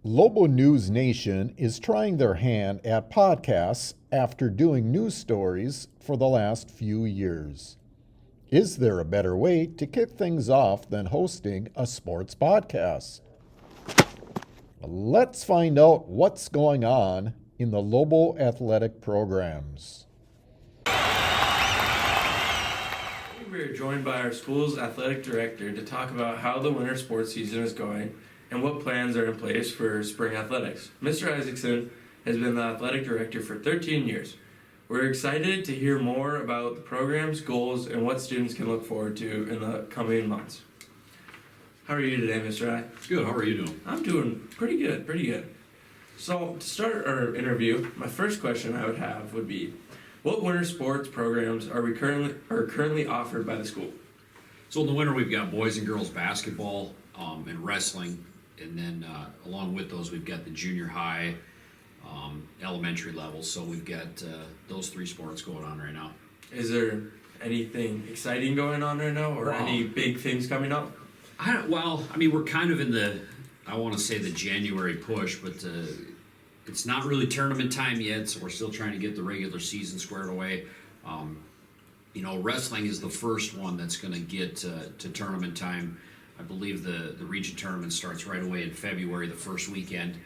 Lobo News Nation is trying their hand at podcasts after doing news stories for the last few years. Is there a better way to kick things off than hosting a sports podcast? Let's find out what's going on in the Lobo athletic programs. We are joined by our school's athletic director to talk about how the winter sports season is going and what plans are in place for spring athletics. Mr. Isaacson has been the athletic director for 13 years. We're excited to hear more about the programs, goals, and what students can look forward to in the coming months. How are you today, Mr. I? Good. How are you doing? I'm doing pretty good. So to start our interview, my first question I would have would be, what winter sports programs are currently offered by the school? So in the winter, we've got boys and girls basketball and wrestling, and then along with those, we've got the junior high, elementary level. So we've got those three sports going on right now. Is there anything exciting going on right now, or any big things coming up? We're kind of in the, I want to say the January push, but it's not really tournament time yet, so we're still trying to get the regular season squared away. Wrestling is the first one that's going to get to tournament time. I believe the region tournament starts right away in February, the first weekend.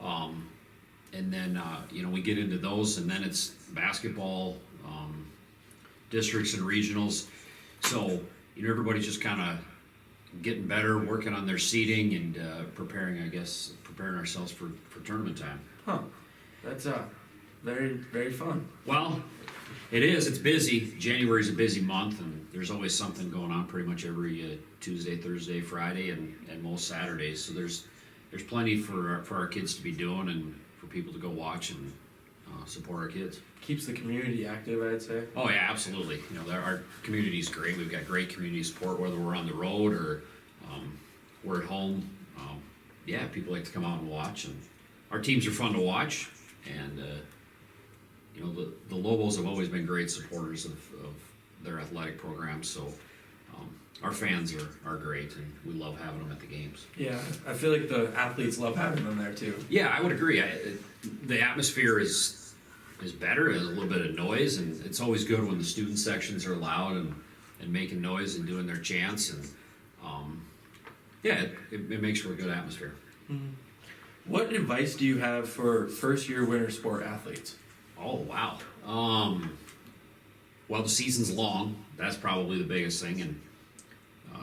And then, we get into those, and then it's basketball, districts and regionals. So, everybody's just kind of getting better, working on their seating and preparing ourselves for tournament time. Huh. That's very, very fun. Well, it is. It's busy. January's a busy month, and there's always something going on pretty much every Tuesday, Thursday, Friday, and most Saturdays. So there's plenty for our kids to be doing and for people to go watch and support our kids. Keeps the community active, I'd say. Oh, yeah, absolutely. Our community's great. We've got great community support, whether we're on the road or we're at home. People like to come out and watch, and our teams are fun to watch. And, the Lobos have always been great supporters of their athletic programs, so our fans are great, and we love having them at the games. Yeah, I feel like the athletes love having them there, too. Yeah, I would agree. The atmosphere is better. There's a little bit of noise, and it's always good when the student sections are loud and making noise and doing their chants, and it makes for a good atmosphere. Mm-hmm. What advice do you have for first-year winter sport athletes? Oh, wow. The season's long. That's probably the biggest thing, and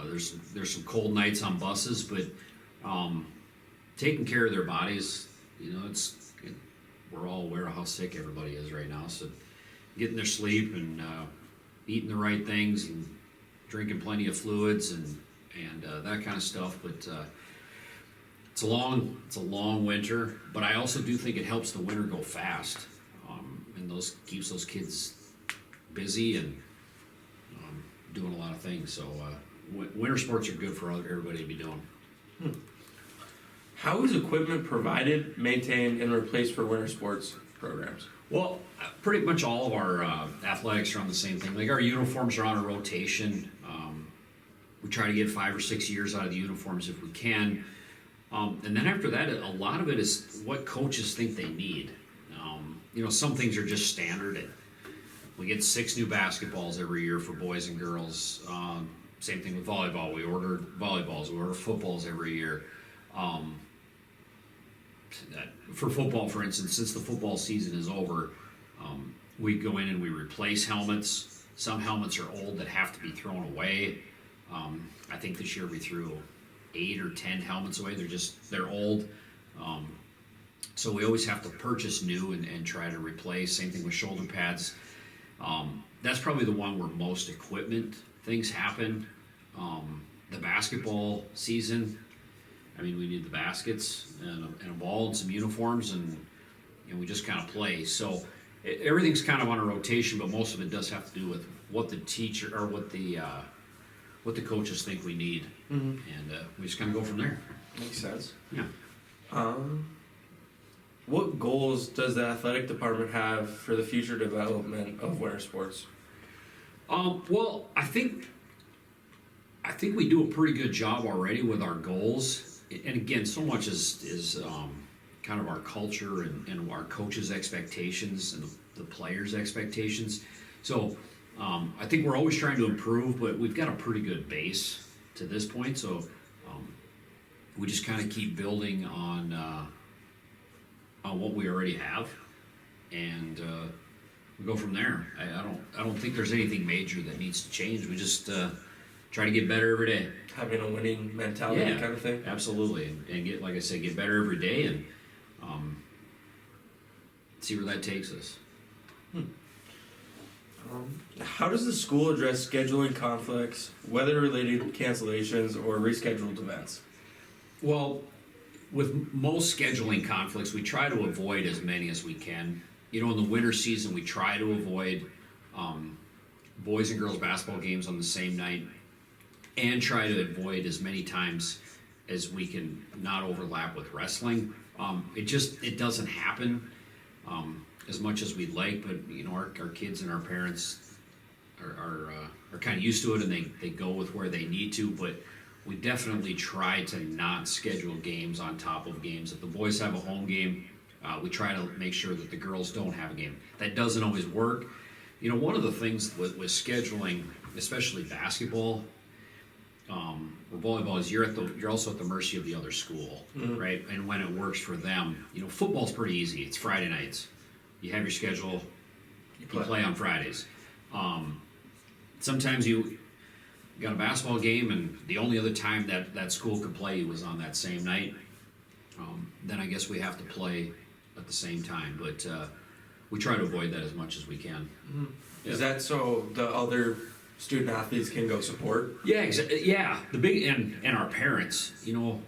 there's some cold nights on buses, but taking care of their bodies, we're all aware of how sick everybody is right now, so getting their sleep and eating the right things and drinking plenty of fluids and that kind of stuff, but it's a long winter, but I also do think it helps the winter go fast, and keeps those kids busy and doing a lot of things. So winter sports are good for everybody to be doing. How is equipment provided, maintained, and replaced for winter sports programs? Well, pretty much all of our athletics are on the same thing. Like our uniforms are on a rotation. We try to get 5 or 6 years out of the uniforms if we can. And then after that, a lot of it is what coaches think they need. Some things are just standard. And we get 6 new basketballs every year for boys and girls. Same thing with volleyball. We order volleyballs. We order footballs every year. For football, for instance, since the football season is over, we go in and we replace helmets. Some helmets are old that have to be thrown away. I think this year we threw 8 or 10 helmets away. They're old. So we always have to purchase new and try to replace. Same thing with shoulder pads. That's probably the one where most equipment things happen. The basketball season, we need the baskets and a ball and some uniforms, and we just kind of play. So everything's kind of on a rotation, but most of it does have to do with what the teacher or what the coaches think we need, and we just kind of go from there. Makes sense. Yeah. What goals does the athletic department have for the future development of winter sports? I think we do a pretty good job already with our goals. and again, so much is kind of our culture and our coaches' expectations and the players' expectations. So I think we're always trying to improve, but we've got a pretty good base to this point. So we just kind of keep building on what we already have, and we go from there. I don't think there's anything major that needs to change. We just try to get better every day. Having a winning mentality kind of thing. Absolutely, and get, like I said, get better every day, and see where that takes us. How does the school address scheduling conflicts, weather-related cancellations, or rescheduled events? Well, with most scheduling conflicts, we try to avoid as many as we can. You know, in the winter season, we try to avoid boys and girls basketball games on the same night, and try to avoid as many times as we can not overlap with wrestling. It doesn't happen as much as we'd like, but you know, our kids and our parents are kind of used to it, and they go with where they need to. But we definitely try to not schedule games on top of games. If the boys have a home game, we try to make sure that the girls don't have a game. That doesn't always work. You know, one of the things with scheduling, especially basketball or volleyball, is you're also at the mercy of the other school, right? And when it works for them, you know, football's pretty easy. It's Friday nights. You have your schedule. You play on Fridays. Sometimes you got a basketball game, and the only other time that school could play you was on that same night. Then I guess we have to play at the same time, but we try to avoid that as much as we can. Is that so the other student athletes can go support? Yeah, yeah. The big and our parents. You know,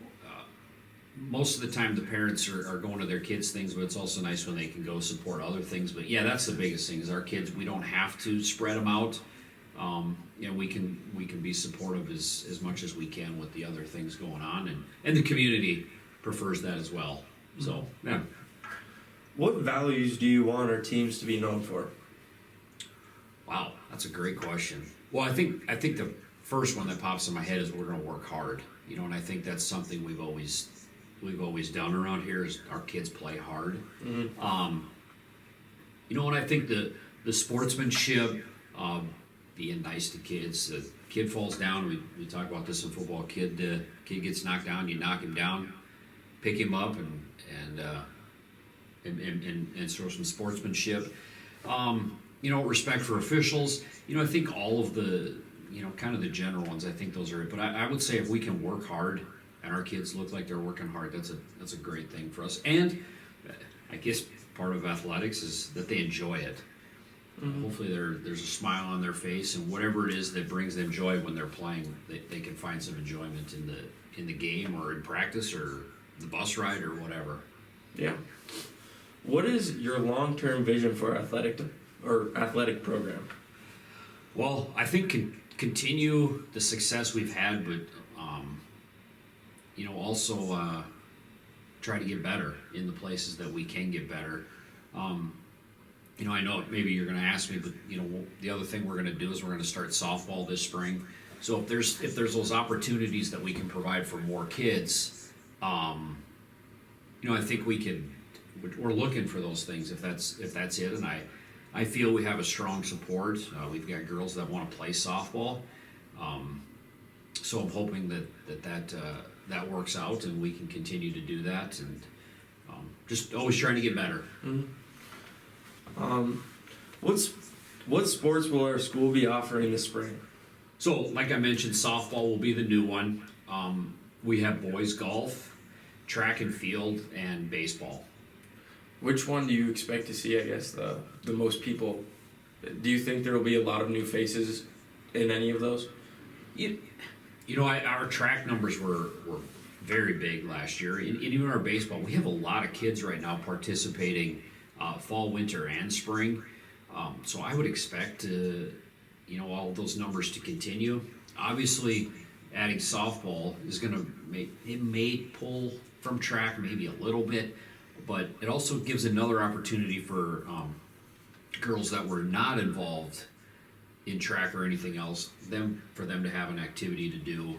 most of the time the parents are going to their kids' things, but it's also nice when they can go support other things. But yeah, that's the biggest thing, is our kids. We don't have to spread them out. You know, we can be supportive as much as we can with the other things going on, and the community prefers that as well. So yeah. What values do you want our teams to be known for? Wow, that's a great question. Well, I think the first one that pops in my head is we're going to work hard. You know, and I think that's something we've always done around here, is our kids play hard. You know, and I think the sportsmanship, being nice to kids. The kid falls down. We talk about this in football. Kid gets knocked down. You knock him down, pick him up, and show some sportsmanship. You know, respect for officials. You know, I think all of the, you know, kind of the general ones, I think those are it. But I would say if we can work hard and our kids look like they're working hard, that's a great thing for us. And I guess part of athletics is that they enjoy it. Hopefully there's a smile on their face, and whatever it is that brings them joy when they're playing, they can find some enjoyment in the game or in practice or the bus ride or whatever. Yeah. What is your long-term vision for athletic program? Well, I think continue the success we've had, but you know, also try to get better in the places that we can get better. You know, I know maybe you're going to ask me, but you know, the other thing we're going to do is we're going to start softball this spring. So if there's those opportunities that we can provide for more kids, you know, I think we're looking for those things if that's it. And I feel we have a strong support. We've got girls that want to play softball. So I'm hoping that works out and we can continue to do that, and just always trying to get better. What sports will our school be offering this spring? So, like I mentioned, softball will be the new one. We have boys golf, track and field, and baseball. Which one do you expect to see, I guess, the most people? Do you think there will be a lot of new faces in any of those? You know, our track numbers were very big last year. And even our baseball, we have a lot of kids right now participating fall, winter, and spring. So I would expect all of those numbers to continue. Obviously, adding softball is going to may pull from track maybe a little bit, but it also gives another opportunity for girls that were not involved in track or anything else, for them to have an activity to do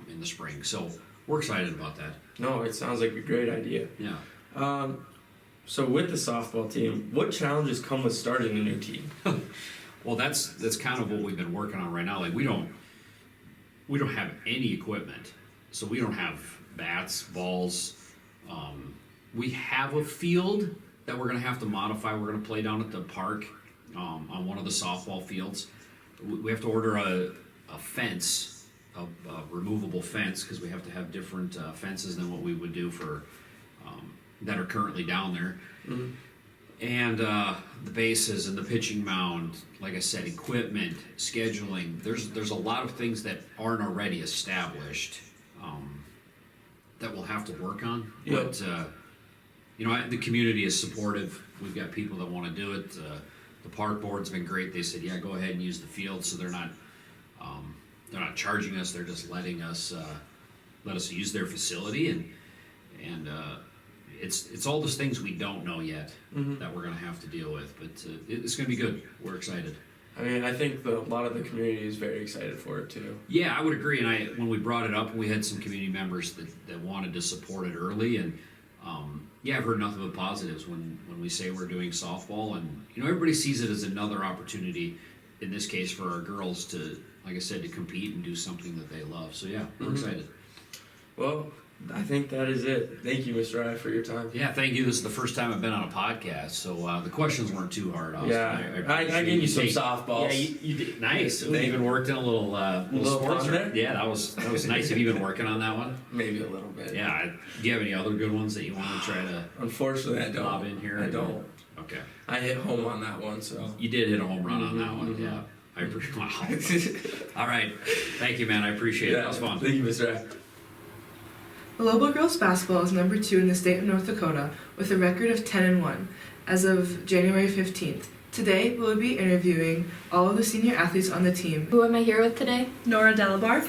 in the spring. So we're excited about that. No, it sounds like a great idea. Yeah. So with the softball team, what challenges come with starting a new team? Well, that's kind of what we've been working on right now. Like we don't have any equipment, so we don't have bats, balls. We have a field that we're going to have to modify. We're going to play down at the park on one of the softball fields. We have to order a fence, a removable fence, because we have to have different fences than what we would do for that are currently down there. Mm-hmm. And the bases and the pitching mound, like I said, equipment, scheduling. There's a lot of things that aren't already established that we'll have to work on. Yep. But the community is supportive. We've got people that want to do it. The park board's been great. They said, yeah, go ahead and use the field. So they're not charging us. They're just letting us let us use their facility, and it's all those things we don't know yet that we're going to have to deal with. But it's going to be good. We're excited. I mean, I think a lot of the community is very excited for it too. Yeah, I would agree. And when we brought it up, we had some community members that wanted to support it early. And I've heard nothing but positives when we say we're doing softball. And everybody sees it as another opportunity, in this case for our girls to, like I said, to compete and do something that they love. So yeah, we're excited. Well, I think that is it. Thank you, Mr. I, for your time. Yeah, thank you. This is the first time I've been on a podcast, so the questions weren't too hard. I gave you some softballs. Yeah, you did. Nice. You even worked in a little sports fun there? Yeah, that was nice. Have you been working on that one? Maybe a little bit. Yeah. Do you have any other good ones that you want to try to Unfortunately, I don't. lob in here? I don't. Okay. I hit home on that one, so. You did hit a home run on that one, yeah. I appreciate Wow. All right. Thank you, man. I appreciate it. That was fun. Thank you, Mr. I. Lobo girls basketball is number 2 in the state of North Dakota with a record of 10-1 as of January 15th. Today, we'll be interviewing all of the senior athletes on the team. Who am I here with today? Norah Delabar.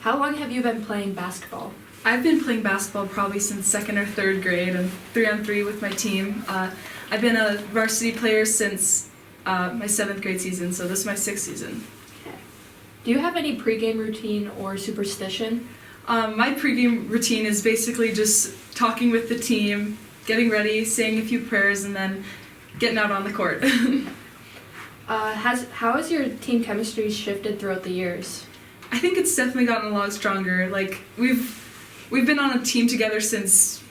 How long have you been playing basketball? I've been playing basketball probably since 2nd or 3rd grade and 3-on-3 with my team. I've been a varsity player since my 7th grade season, so this is my 6th season. Okay. Do you have any pregame routine or superstition? My pregame routine is basically just talking with the team, getting ready, saying a few prayers, and then getting out on the court. How has your team chemistry shifted throughout the years? I think it's definitely gotten a lot stronger. Like we've been on a team together since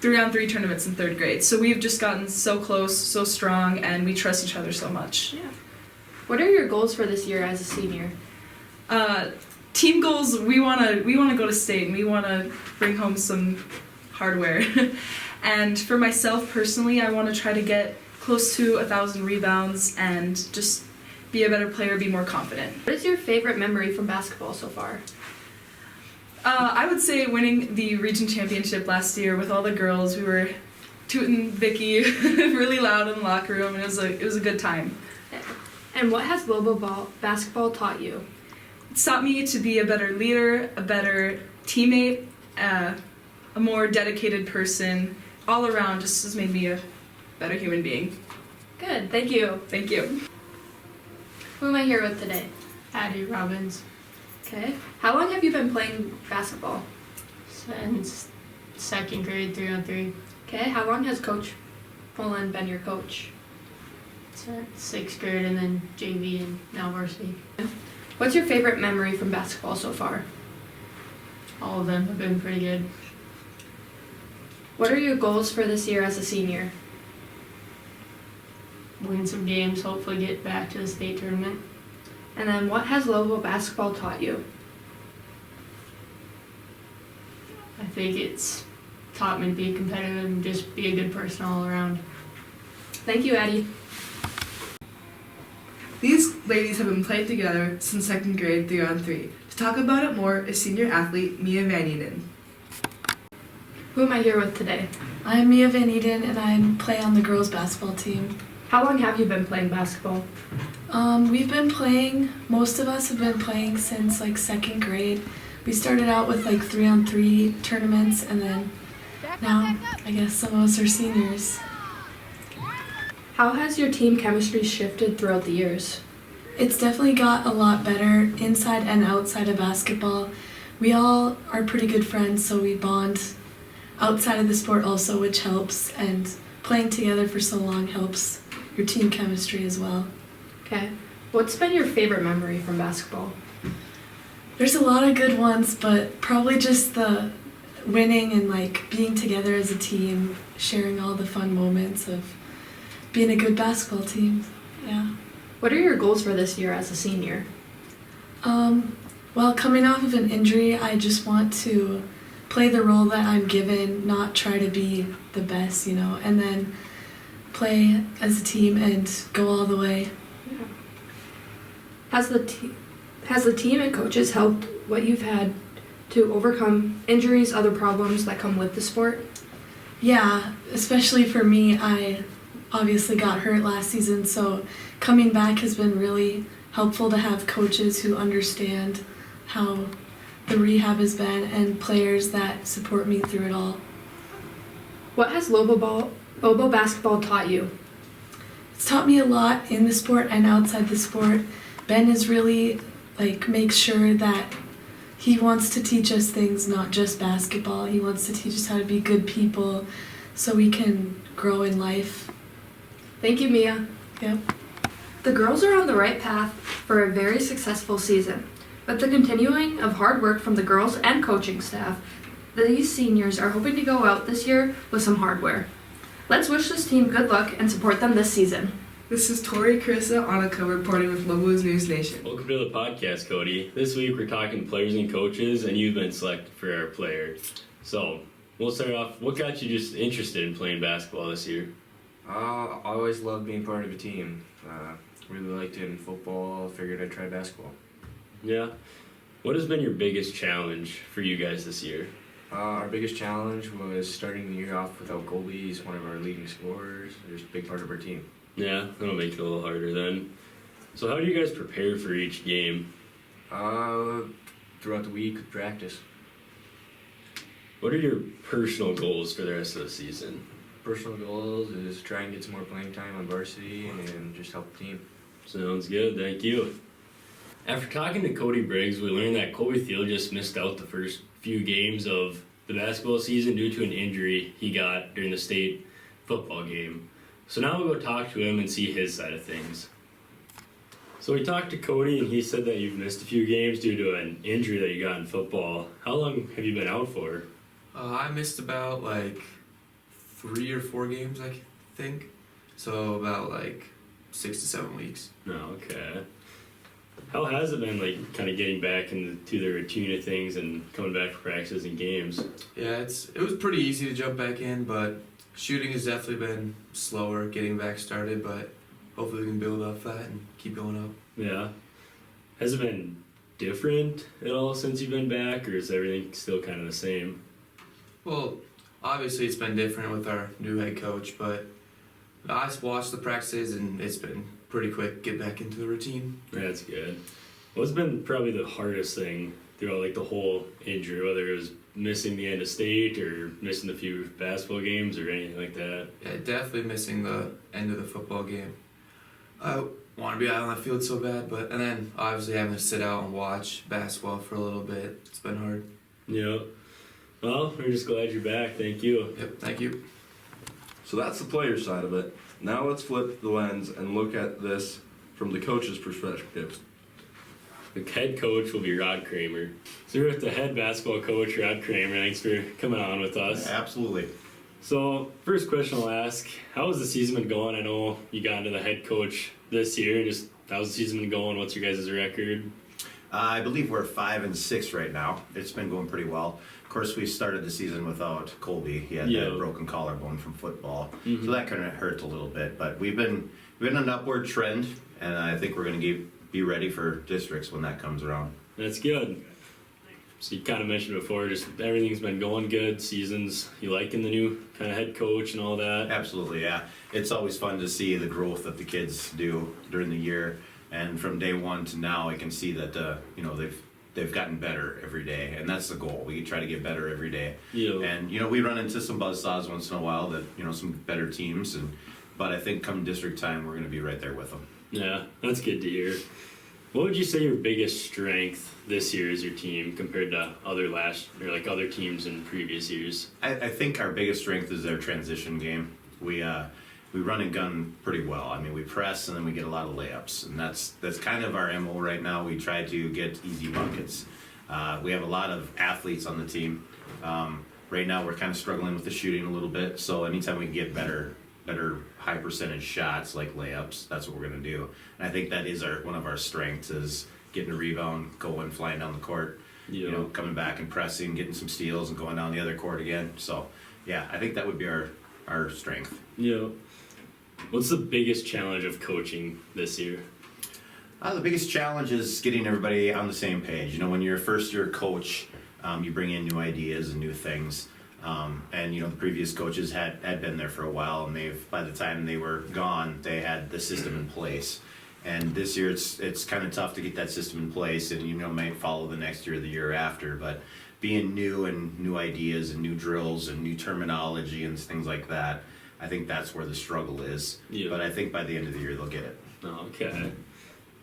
3-on-3 tournaments in 3rd grade, so we've just gotten so close, so strong, and we trust each other so much. Yeah. What are your goals for this year as a senior? Team goals, we wanna go to state and we wanna bring home some hardware. And for myself personally, I wanna try to get close to 1,000 rebounds and just be a better player, be more confident. What is your favorite memory from basketball so far? I would say winning the region championship last year with all the girls. We were tooting Vicky really loud in the locker room, and it was a good time. And what has Lobo basketball taught you? It's taught me to be a better leader, a better teammate, a more dedicated person. All around, just has made me a better human being. Good, thank you. Thank you. Who am I here with today? Addie Robbins. Okay. How long have you been playing basketball? Since 2nd grade, 3-on-3. Okay. How long has Coach Poland been your coach? Since 6th grade, and then JV and now varsity. What's your favorite memory from basketball so far? All of them have been pretty good. What are your goals for this year as a senior? Win some games, hopefully get back to the state tournament. And then what has Lobo basketball taught you? I think it's taught me to be competitive and just be a good person all around. Thank you, Addie. These ladies have been playing together since 2nd grade, 3-on-3. To talk about it more is senior athlete Mia Van Eden. Who am I here with today? I'm Mia Van Eden, and I play on the girls' basketball team. How long have you been playing basketball? We've been playing, most of us have been playing since like 2nd grade. We started out with like 3-on-3 tournaments, and then now I guess some of us are seniors. How has your team chemistry shifted throughout the years? It's definitely got a lot better inside and outside of basketball. we all are pretty good friends, so we bond outside of the sport also, which helps, and playing together for so long helps your team chemistry as well. Okay. What's been your favorite memory from basketball? There's a lot of good ones, but probably just the winning and like being together as a team, sharing all the fun moments of being a good basketball team. Yeah. What are your goals for this year as a senior? Well, coming off of an injury, I just want to play the role that I'm given, not try to be the best, and then play as a team and go all the way. Yeah. Has the team and coaches helped what you've had to overcome injuries, other problems that come with the sport? Yeah, especially for me, I obviously got hurt last season, so coming back has been really helpful to have coaches who understand how the rehab has been and players that support me through it all. What has Lobo basketball taught you? It's taught me a lot in the sport and outside the sport. Ben is really makes sure that he wants to teach us things, not just basketball. He wants to teach us how to be good people so we can grow in life. Thank you, Mia. Yep. The girls are on the right path for a very successful season. With the continuing of hard work from the girls and coaching staff, these seniors are hoping to go out this year with some hardware. Let's wish this team good luck and support them this season. This is Tori, Carissa, Annika reporting with Lobo's News Nation. Welcome to the podcast, Cody. This week we're talking players and coaches, and you've been selected for our player. So, we'll start off. What got you just interested in playing basketball this year? I always loved being part of a team. Really liked it in football. Figured I'd try basketball. Yeah. What has been your biggest challenge for you guys this year? Our biggest challenge was starting the year off without Colby. He's one of our leading scorers. He's a big part of our team. Yeah, that'll make it a little harder then. So how do you guys prepare for each game? Throughout the week with practice. What are your personal goals for the rest of the season? Personal goals is try and get some more playing time on varsity and just help the team. Sounds good, thank you. After talking to Cody Briggs, we learned that Colby Thiel just missed out the first few games of the basketball season due to an injury he got during the state football game. So now we'll go talk to him and see his side of things. So we talked to Cody and he said that you've missed a few games due to an injury that you got in football. How long have you been out for? I missed about 3 or 4 games, I think. So about 6 to 7 weeks. Oh, okay. How has it been kind of getting back into the routine of things and coming back for practices and games? Yeah, it was pretty easy to jump back in, but shooting has definitely been slower getting back started, but hopefully we can build up that and keep going up. Yeah. Has it been different at all since you've been back, or is everything still kind of the same? Well, obviously it's been different with our new head coach, but I watched the practices and it's been pretty quick get back into the routine. That's good. What's been probably the hardest thing throughout the whole injury, whether it was missing the end of state or missing a few basketball games or anything like that? Yeah, definitely missing the end of the football game. I want to be out on the field so bad, and then obviously having to sit out and watch basketball for a little bit. It's been hard. Yeah. Well, we're just glad you're back. Thank you. Yep, thank you. So that's the player side of it. Now let's flip the lens and look at this from the coach's perspective. The head coach will be Rod Kramer. So we're with the head basketball coach, Rod Kramer. Thanks for coming on with us. Absolutely. So first question I'll ask, how has the season been going? I know you got into the head coach this year. Just how's the season been going? What's your guys' record? I believe we're 5-6 right now. It's been going pretty well. Of course, we started the season without Colby. He had that broken collarbone from football, so that kind of hurt a little bit. But we've been on an upward trend, and I think we're going to be ready for districts when that comes around. That's good. So you kind of mentioned before, just everything's been going good. Seasons, you liking the new kind of head coach and all that? Absolutely, yeah. It's always fun to see the growth that the kids do during the year. And from day one to now, I can see that they've gotten better every day, and that's the goal. We try to get better every day. Yeah. And we run into some buzzsaws once in a while that some better teams, but I think come district time, we're going to be right there with them. Yeah, that's good to hear. What would you say your biggest strength this year is your team compared to other teams in previous years? I think our biggest strength is their transition game. We run and gun pretty well. I mean, we press and then we get a lot of layups, and that's kind of our MO right now. We try to get easy buckets. We have a lot of athletes on the team. Right now, we're kind of struggling with the shooting a little bit. So anytime we can get better high percentage shots like layups, that's what we're going to do. And I think that is one of our strengths is getting a rebound, going, flying down the court, coming back and pressing, getting some steals and going down the other court again. So yeah, I think that would be our strength. Yeah. What's the biggest challenge of coaching this year? The biggest challenge is getting everybody on the same page. When you're a first-year coach, you bring in new ideas and new things. And the previous coaches had been there for a while, and by the time they were gone, they had the system in place. And this year, it's kind of tough to get that system in place, and might follow the next year or the year after. But being new and new ideas and new drills and new terminology and things like that, I think that's where the struggle is. Yeah. But I think by the end of the year, they'll get it. Okay. And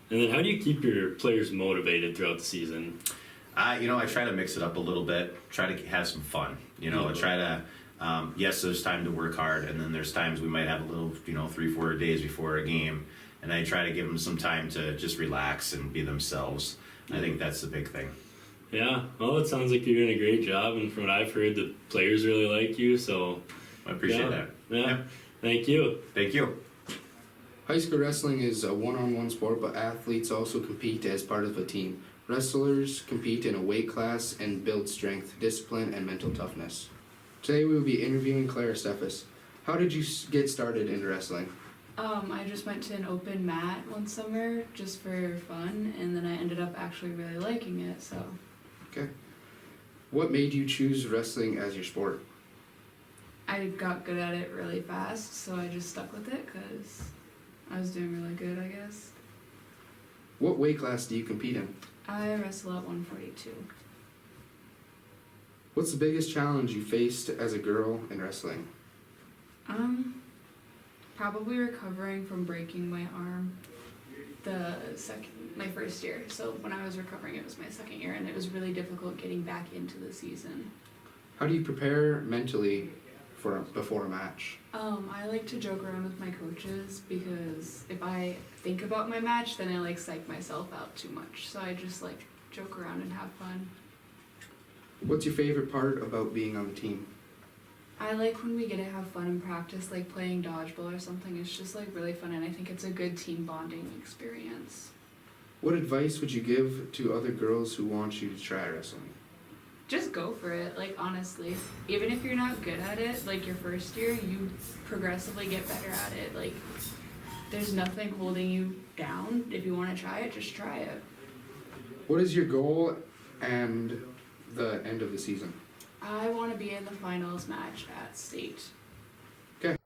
then how do you keep your players motivated throughout the season? I try to mix it up a little bit, try to have some fun, try to, yes, there's time to work hard, and then there's times we might have a little, 3-4 days before a game, and I try to give them some time to just relax and be themselves. I think that's the big thing. Yeah, well, it sounds like you're doing a great job, and from what I've heard, the players really like you, so... I appreciate that. Yeah, thank you. Thank you. High school wrestling is a one-on-one sport, but athletes also compete as part of a team. Wrestlers compete in a weight class and build strength, discipline, and mental toughness. Today we will be interviewing Clara Steffes. How did you get started in wrestling? I just went to an open mat one summer just for fun, and then I ended up actually really liking it, so. Okay. What made you choose wrestling as your sport? I got good at it really fast, so I just stuck with it because I was doing really good, I guess. What weight class do you compete in? I wrestle at 142. What's the biggest challenge you faced as a girl in wrestling? Probably recovering from breaking my arm my first year. So when I was recovering, it was my second year, and it was really difficult getting back into the season. How do you prepare mentally before a match? I like to joke around with my coaches because if I think about my match, then I psych myself out too much. So I just joke around and have fun. What's your favorite part about being on the team? I like when we get to have fun in practice, like playing dodgeball or something. It's just really fun, and I think it's a good team bonding experience. What advice would you give to other girls who want you to try wrestling? Just go for it, honestly. Even if you're not good at it, your first year, you progressively get better at it. There's nothing holding you down. If you want to try it, just try it. What is your goal and the end of the season? I want to be in the finals match at state. Okay.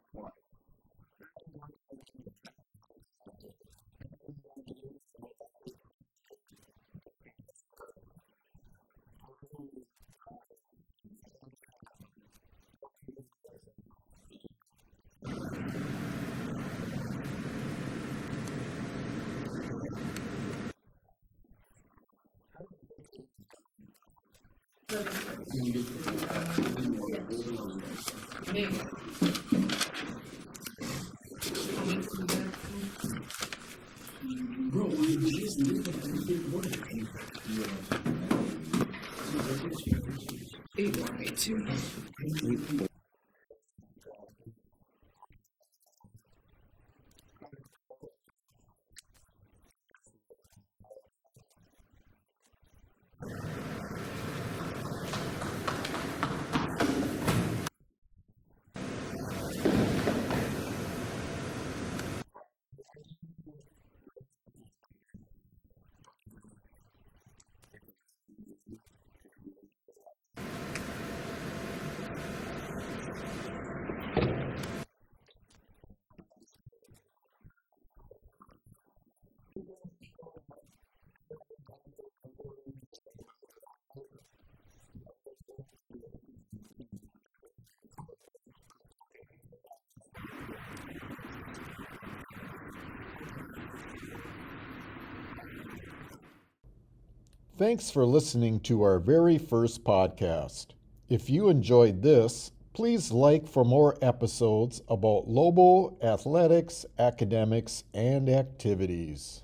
Thanks for listening to our very first podcast. If you enjoyed this, please like for more episodes about Lobo athletics, academics, and activities.